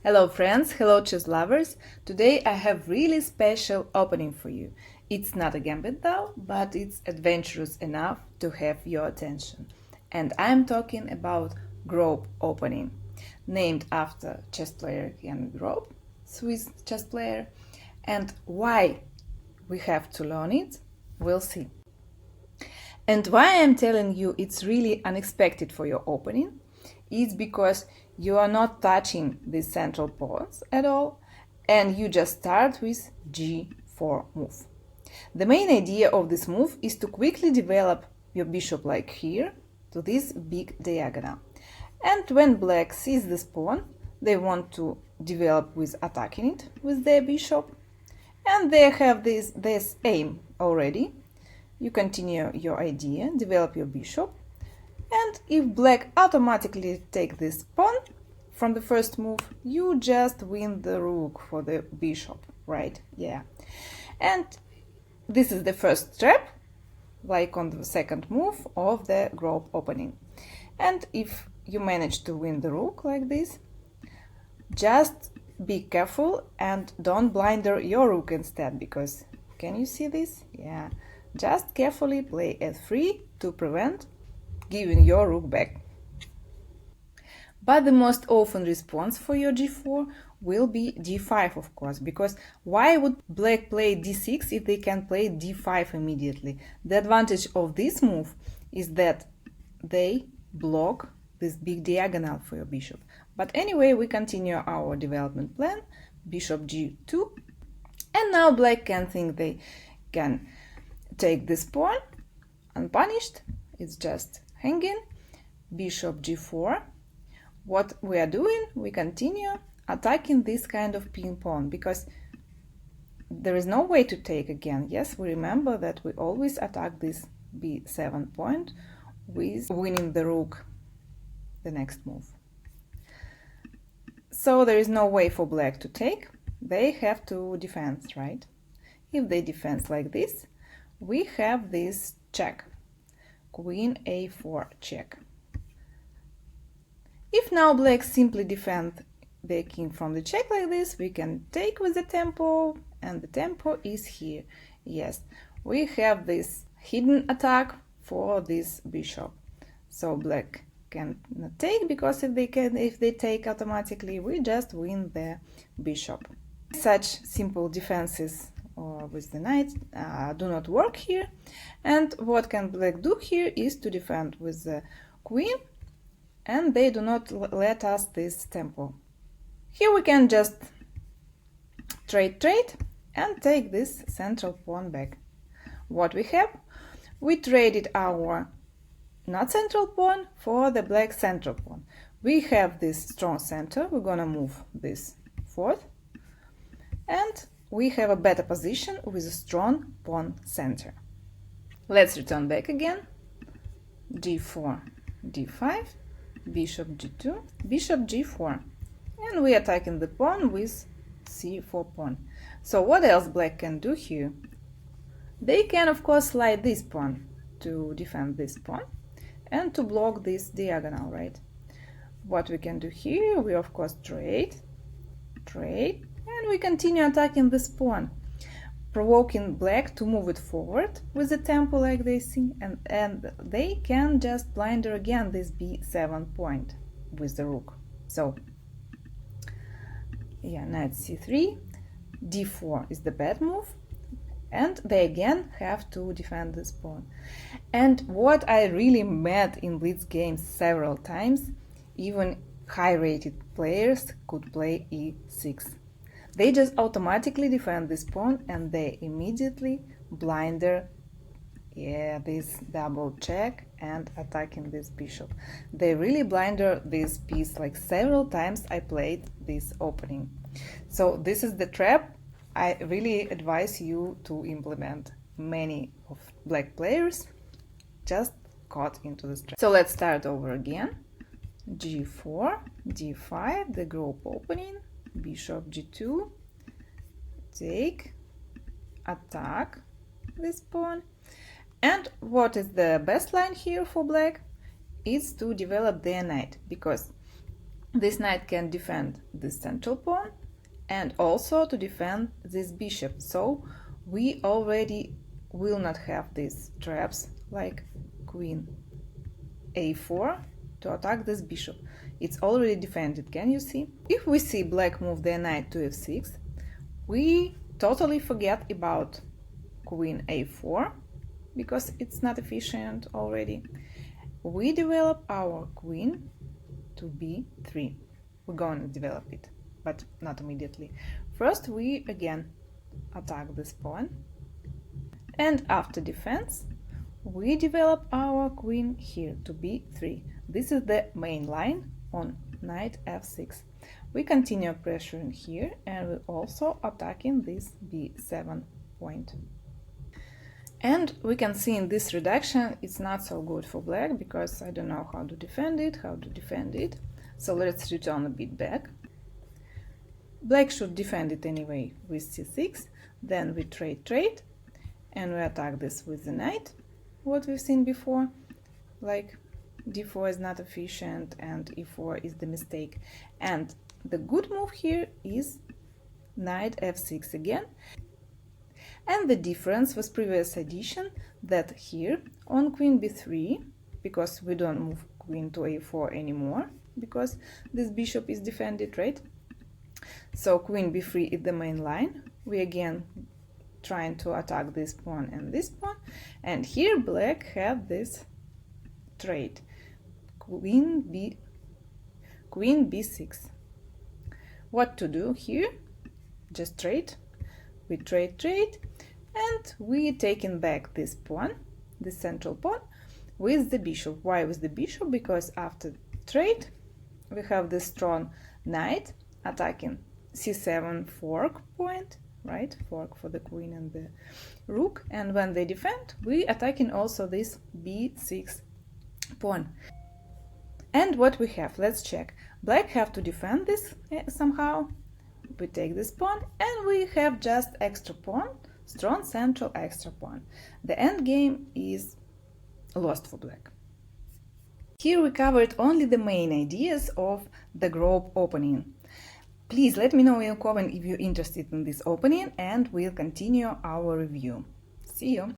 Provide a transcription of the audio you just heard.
Hello friends, hello chess lovers. Today I have really special opening for you. It's not a gambit though, but it's adventurous enough to have your attention. And I'm talking about Grob opening, named after chess player Grob, Swiss chess player. And why we have to learn it, we'll see. And why I'm telling you it's really unexpected for your opening is because you are not touching the central pawns at all, and you just start with g4 move. The main idea of this move is to quickly develop your bishop like here to this big diagonal. And when black sees this pawn, they want to develop with attacking it with their bishop, and they have this aim already. You continue your idea, develop your bishop, and if black automatically take this pawn from the first move, you just win the rook for the bishop, right? Yeah. And this is the first trap, like on the second move of the Grob opening. And if you manage to win the rook like this, just be careful and don't blinder your rook instead, because can you see this? Yeah. Just carefully play f3 to prevent giving your rook back. But the most often response for your g4 will be d5, of course, because why would black play d6 if they can play d5 immediately? The advantage of this move is that they block this big diagonal for your bishop. But anyway, we continue our development plan, bishop g2, and now black can think they can take this pawn unpunished. It's just hanging, bishop g4. What we are doing, we continue attacking this kind of pin pawn, because there is no way to take again. Yes, we remember that we always attack this b7 point with winning the rook the next move. So there is no way for black to take. They have to defend, right? If they defend like this, we have this check. Queen a4 check. If now black simply defend their king from the check like this, we can take with the tempo, and the tempo is here. Yes, we have this hidden attack for this bishop. So black cannot take, because if they take automatically, we just win the bishop. Such simple defenses with the knight do not work here, and what can black do here is to defend with the queen, and they do not let us this tempo. Here we can just trade and take this central pawn back. What we have? We traded our not central pawn for the black central pawn. We have this strong center, we're gonna move this forward, and we have a better position with a strong pawn center. Let's return back again. g4, d5, bishop g2, bishop g4. And we are attacking the pawn with c4 pawn. So what else black can do here? They can, of course, slide this pawn to defend this pawn and to block this diagonal, right? What we can do here, we of course trade, and we continue attacking this pawn, provoking black to move it forward with the tempo like this, and they can just blinder again this b7 point with the rook. So yeah, knight c3, d4 is the bad move, and they again have to defend this pawn. And what I really met in Blitz games several times, even high-rated players could play e6. They just automatically defend this pawn, and they immediately blinder this double check and attacking this bishop. They really blinder this piece, like several times I played this opening. So this is the trap I really advise you to implement. Many of black players just caught into this trap. So let's start over again. g4, d5, the Grob opening, bishop g2, take, attack this pawn. And what is the best line here for black? Is to develop their knight, because This knight can defend this central pawn and also to defend this bishop, so we already will not have these traps like queen a4 to attack this bishop. It's already defended, can you see? If we see black move their knight to f6, we totally forget about queen a4 because it's not efficient already. We develop our queen to b3. We're going to develop it, but not immediately. First, we again attack this pawn, and after defense, we develop our queen here to b3. This is the main line on knight f6. We continue pressuring here, and we're also attacking this b7 point. And we can see in this reduction it's not so good for black because I don't know how to defend it. So let's return a bit back. Black should defend it anyway with c6, then we trade, and we attack this with the knight, what we've seen before, like d4 is not efficient and e4 is the mistake. And the good move here is knight f6 again. And the difference with previous addition that here on queen b3, because we don't move queen to a4 anymore, because this bishop is defended, right? So queen b3 is the main line. We again trying to attack this pawn and this pawn, and here black had this trade, queen b6. What to do here? Just trade. We trade, and we taking back this pawn, this central pawn, with the bishop. Why with the bishop? Because after trade we have this strong knight attacking c7 fork point, right? Fork for the queen and the rook, and when they defend, we attacking also this b6 pawn. And what we have? Let's check. Black have to defend this somehow. We take this pawn, and we have just extra pawn, strong central extra pawn. The end game is lost for black. Here we covered only the main ideas of the Grob opening. Please let me know in a comment if you're interested in this opening, and we'll continue our review. See you!